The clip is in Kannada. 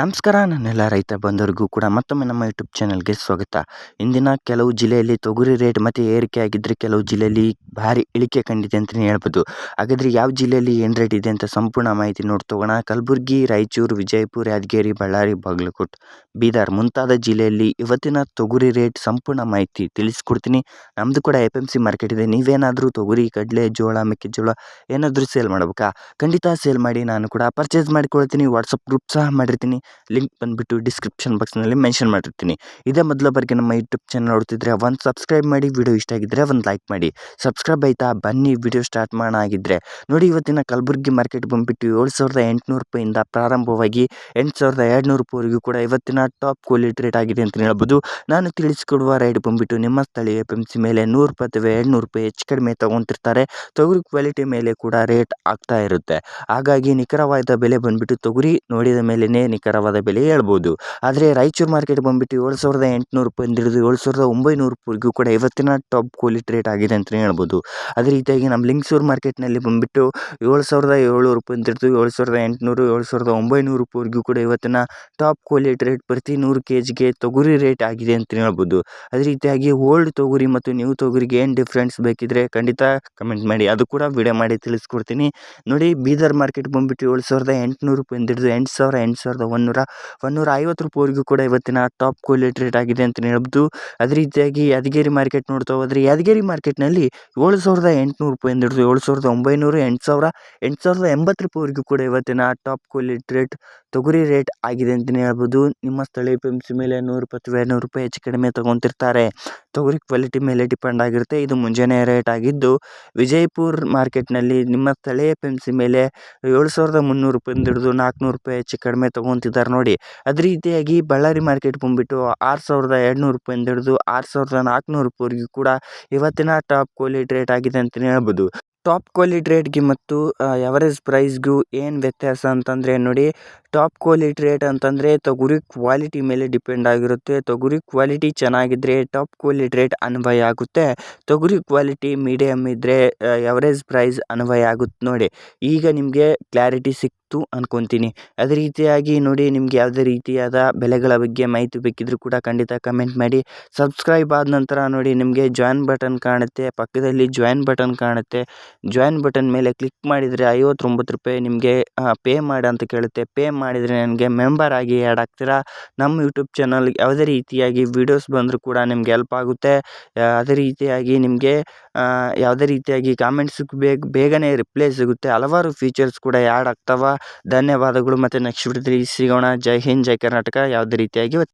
ನಮಸ್ಕಾರ ನನ್ನೆಲ್ಲ ರೈತ ಬಂಧುರಿಗೂ ಕೂಡ ಮತ್ತೊಮ್ಮೆ ನಮ್ಮ ಯೂಟ್ಯೂಬ್ ಚಾನಲ್ಗೆ ಸ್ವಾಗತ. ಇಂದಿನ ಕೆಲವು ಜಿಲ್ಲೆಯಲ್ಲಿ ತೊಗರಿ ರೇಟ್ ಮತ್ತು ಏರಿಕೆ ಆಗಿದ್ದರೆ ಕೆಲವು ಜಿಲ್ಲೆಯಲ್ಲಿ ಭಾರಿ ಇಳಿಕೆ ಕಂಡಿದೆ ಅಂತಲೇ ಹೇಳ್ಬೋದು. ಹಾಗಾದರೆ ಯಾವ ಜಿಲ್ಲೆಯಲ್ಲಿ ಏನು ರೇಟ್ ಇದೆ ಅಂತ ಸಂಪೂರ್ಣ ಮಾಹಿತಿ ನೋಡ್ತೋಗೋಣ. ಕಲಬುರಗಿ, ರಾಯಚೂರು, ವಿಜಯಪುರ, ಯಾದಗಿರಿ, ಬಳ್ಳಾರಿ, ಬಾಗಲಕೋಟೆ, ಬೀದರ್ ಮುಂತಾದ ಜಿಲ್ಲೆಯಲ್ಲಿ ಇವತ್ತಿನ ತೊಗರಿ ರೇಟ್ ಸಂಪೂರ್ಣ ಮಾಹಿತಿ ತಿಳಿಸ್ಕೊಡ್ತೀನಿ. ನಮ್ಮದು ಕೂಡ APMC ಮಾರ್ಕೆಟ್ ಇದೆ. ನೀವೇನಾದರೂ ತೊಗರಿ, ಕಡಲೆ, ಜೋಳ, ಮೆಕ್ಕೆಜೋಳ ಏನಾದರೂ ಸೇಲ್ ಮಾಡಬೇಕಾ? ಖಂಡಿತ ಸೇಲ್ ಮಾಡಿ ನಾನು ಕೂಡ ಪರ್ಚೇಸ್ ಮಾಡಿಕೊಳ್ತೀನಿ. ವಾಟ್ಸಪ್ ಗ್ರೂಪ್ ಸಹ ಮಾಡಿರ್ತೀನಿ. ಲಿಂಕ್ ಬಂದುಬಿಟ್ಟು ಡಿಸ್ಕ್ರಿಪ್ಷನ್ ಬಾಕ್ಸ್ನಲ್ಲಿ ಮೆನ್ಷನ್ ಮಾಡಿರ್ತೀನಿ. ಇದೇ ಮೊದಲ ಬಾರಿಗೆ ನಮ್ಮ ಯೂಟ್ಯೂಬ್ ಚಾನಲ್ ನೋಡ್ತಿದ್ರೆ ಒಂದು ಸಬ್ಸ್ಕ್ರೈಬ್ ಮಾಡಿ, ವಿಡಿಯೋ ಇಷ್ಟ ಆಗಿದ್ದರೆ ಒಂದು ಲೈಕ್ ಮಾಡಿ. ಸಬ್ಸ್ಕ್ರೈಬ್ ಆಯಿತಾ? ಬನ್ನಿ ವಿಡಿಯೋ ಸ್ಟಾರ್ಟ್ ಮಾಡೋಣ. ಆಗಿದ್ದರೆ ನೋಡಿ, ಇವತ್ತಿನ ಕಲಬುರಗಿ ಮಾರ್ಕೆಟ್ ಬಂದುಬಿಟ್ಟು 7,800 ರೂಪಾಯಿಂದ ಪ್ರಾರಂಭವಾಗಿ 8,200 ರೂಪಾಯಿವರೆಗೂ ಕೂಡ ಇವತ್ತಿನ ಟಾಪ್ ಕ್ವಾಲಿಟಿ ರೇಟ್ ಆಗಿದೆ ಅಂತ ಹೇಳ್ಬೋದು. ನಾನು ತಿಳಿಸಿಕೊಡುವ ರೇಟ್ ಬಂದುಬಿಟ್ಟು ನಿಮ್ಮ ಸ್ಥಳೀಯ APMC ಮೇಲೆ 100 ರೂಪಾಯಿ ಅಥವಾ 200 ರೂಪಾಯಿ ಹೆಚ್ಚು ಕಡಿಮೆ ತೊಗೊತಿರ್ತಾರೆ. ತೊಗರಿ ಕ್ವಾಲಿಟಿ ಮೇಲೆ ಕೂಡ ರೇಟ್ ಆಗ್ತಾ ಇರುತ್ತೆ. ಹಾಗಾಗಿ ನಿಖರವಾದ ಬೆಲೆ ಬಂದುಬಿಟ್ಟು ತೊಗರಿ ನೋಡಿದ ಮೇಲೇ ನಿಖರವಾದ ಬೆಲೆ ಹೇಳ್ಬೋದು. ಆದರೆ ರಾಯಚೂರು ಮಾರ್ಕೆಟ್ ಬಂದುಬಿಟ್ಟು 7,800 ರೂಪಾಯಿಂದ ಹಿಡಿದು 7,900 ರೂಪಾಯಿವರೆಗೂ ಕೂಡ ಇವತ್ತಿನ ಟಾಪ್ ಕ್ವಾಲಿಟಿ ರೇಟ್ ಆಗಿದೆ ಅಂತಲೇ ಹೇಳ್ಬೋದು. ಅದೇ ರೀತಿಯಾಗಿ ನಮ್ಮ ಲಿಂಗಸೂರು ಮಾರ್ಕೆಟ್ನಲ್ಲಿ ಬಂದುಬಿಟ್ಟು 7,700 ರೂಪಾಯಿಂದ ಹಿಡಿದು 7,800, 7,900 ರೂಪಾಯಿವರೆಗೂ ಕೂಡ ಇವತ್ತಿನ ಟಾಪ್ ಕ್ವಾಲಿಟಿ ರೇಟ್ ಪ್ರತಿ 100 kgಗೆ ತೊಗರಿ ರೇಟ್ ಆಗಿದೆ ಅಂತಲೇ ಹೇಳ್ಬೋದು. ಅದೇ ರೀತಿಯಾಗಿ ಓಲ್ಡ್ ತೊಗರಿ ಮತ್ತು ನ್ಯೂ ತೊಗರಿಗೆ ಏನು ಡಿಫ್ರೆನ್ಸ್ ಬೇಕಿದ್ರೆ ಖಂಡಿತ ಕಮೆಂಟ್ ಮಾಡಿ, ಅದು ಕೂಡ ವಿಡಿಯೋ ಮಾಡಿ ತಿಳಿಸ್ಕೊಡ್ತೀನಿ. ನೋಡಿ, ಬೀದರ್ ಮಾರ್ಕೆಟ್ ಬಂದುಬಿಟ್ಟು 7,800 ರೂಪಾಯಿಂದ ಹಿಡಿದು 8,150 ರೂಪಾಯಿವರೆಗೂ ಕೂಡ ಇವತ್ತಿನ ಟಾಪ್ ಕ್ವಾಲಿಟಿ ರೇಟ್ ಆಗಿದೆ ಅಂತಲೇ ಹೇಳ್ಬೋದು. ಅದೇ ರೀತಿಯಾಗಿ ಯಾದಗಿರಿ ಮಾರ್ಕೆಟ್ ನೋಡ್ತಾ ಹೋದರೆ ಯಾದಗಿರಿ ಮಾರ್ಕೆಟ್ನಲ್ಲಿ 7,800 ರೂಪಾಯಿಂದ ಹಿಡಿದು 7,900, 8,080 ರೂಪಾಯಿವರೆಗೂ ಕೂಡ ಇವತ್ತಿನ ಟಾಪ್ ಕ್ವಾಲಿಟಿ ರೇಟ್ ತೊಗರಿ ರೇಟ್ ಆಗಿದೆ ಅಂತಲೇ ಹೇಳ್ಬೋದು. ನಿಮ್ಮ ಸ್ಥಳೀಯ APMC ಮೇಲೆ 100 ರೂಪಾಯಿ ಅಥವಾ 200 ರೂಪಾಯಿ ಹೆಚ್ಚು ಕಡಿಮೆ ತೊಗೊತಿರ್ತಾರೆ. ತೊಗರಿ ಕ್ವಾಲಿಟಿ ಮೇಲೆ ಡಿಪೆಂಡ್ ಆಗಿರುತ್ತೆ. ಇದು ಮುಂಜಾನೆ ರೇಟ್ ಆಗಿದ್ದು, ವಿಜಯಪುರ ಮಾರ್ಕೆಟ್ನಲ್ಲಿ ನಿಮ್ಮ ಸ್ಥಳೀಯ APMC ಮೇಲೆ 7,300 ರೂಪಾಯಿಂದ ಹಿಡಿದು 400 ರೂಪಾಯಿ ಹೆಚ್ಚು ಕಡಿಮೆ ತೊಗೊತಿದ್ದಾರೆ ನೋಡಿ. ಅದೇ ರೀತಿಯಾಗಿ ಬಳ್ಳಾರಿ ಮಾರ್ಕೆಟ್ ಬಂದುಬಿಟ್ಟು 6,200 ರೂಪಾಯಿಂದ ಹಿಡಿದು 6,400 ರೂಪಾಯಿವರೆಗೂ ಕೂಡ ಇವತ್ತಿನ ಟಾಪ್ ಕ್ವಾಲಿಟಿ ರೇಟ್ ಆಗಿದೆ ಅಂತಲೇ ಹೇಳ್ಬೋದು. ಟಾಪ್ ಕ್ವಾಲಿಟಿ ರೇಟ್ಗೆ ಮತ್ತು ಎವರೇಜ್ ಪ್ರೈಸ್ಗೂ ಏನು ವ್ಯತ್ಯಾಸ ಅಂತಂದರೆ ನೋಡಿ, ಟಾಪ್ ಕ್ವಾಲಿಟಿ ರೇಟ್ ಅಂತಂದರೆ ತೊಗರಿ ಕ್ವಾಲಿಟಿ ಮೇಲೆ ಡಿಪೆಂಡ್ ಆಗಿರುತ್ತೆ. ತೊಗರಿ ಕ್ವಾಲಿಟಿ ಚೆನ್ನಾಗಿದ್ದರೆ ಟಾಪ್ ಕ್ವಾಲಿಟಿ ರೇಟ್ ಅನ್ವಯ ಆಗುತ್ತೆ. ತೊಗರಿ ಕ್ವಾಲಿಟಿ ಮೀಡಿಯಮ್ ಇದ್ದರೆ ಎವರೇಜ್ ಪ್ರೈಸ್ ಅನ್ವಯ ಆಗುತ್ತೆ ನೋಡಿ. ಈಗ ನಿಮಗೆ ಕ್ಲಾರಿಟಿ ಸಿಕ್ತು ಅನ್ಕೊತೀನಿ. ಅದೇ ರೀತಿಯಾಗಿ ನೋಡಿ, ನಿಮಗೆ ಯಾವುದೇ ರೀತಿಯಾದ ಬೆಲೆಗಳ ಬಗ್ಗೆ ಮಾಹಿತಿ ಬೇಕಿದ್ರೂ ಕೂಡ ಖಂಡಿತ ಕಮೆಂಟ್ ಮಾಡಿ. ಸಬ್ಸ್ಕ್ರೈಬ್ ಆದ ನಂತರ ನೋಡಿ, ನಿಮಗೆ ಜಾಯಿನ್ ಬಟನ್ ಕಾಣುತ್ತೆ, ಪಕ್ಕದಲ್ಲಿ ಜಾಯಿನ್ ಬಟನ್ ಕಾಣುತ್ತೆ. ಜಾಯಿನ್ ಬಟನ್ ಮೇಲೆ ಕ್ಲಿಕ್ ಮಾಡಿದರೆ 59 ರೂಪಾಯಿ ನಿಮಗೆ ಪೇ ಮಾಡಿ ಅಂತ ಕೇಳುತ್ತೆ. ಪೇ ಮಾಡಿದರೆ ನನಗೆ ಮೆಂಬರ್ ಆಗಿ ಆ್ಯಡ್ ಆಗ್ತೀರಾ. ನಮ್ಮ ಯೂಟ್ಯೂಬ್ ಚಾನಲ್ ಯಾವುದೇ ರೀತಿಯಾಗಿ ವೀಡಿಯೋಸ್ ಬಂದರೂ ಕೂಡ ನಿಮ್ಗೆ ಹೆಲ್ಪ್ ಆಗುತ್ತೆ. ಅದೇ ರೀತಿಯಾಗಿ ನಿಮಗೆ ಯಾವುದೇ ರೀತಿಯಾಗಿ ಕಾಮೆಂಟ್ಸ್ ಬೇಗನೆ ರಿಪ್ಲೈ ಸಿಗುತ್ತೆ. ಹಲವಾರು ಫೀಚರ್ಸ್ ಕೂಡ ಆ್ಯಡ್ ಆಗ್ತಾವ. ಧನ್ಯವಾದಗಳು. ಮತ್ತು ನೆಕ್ಸ್ಟ್ ವಿಡಿಯೋದಲ್ಲಿ ಸಿಗೋಣ. ಜೈ ಹಿಂದ್, ಜೈ ಕರ್ನಾಟಕ. ಯಾವುದೇ ರೀತಿಯಾಗಿ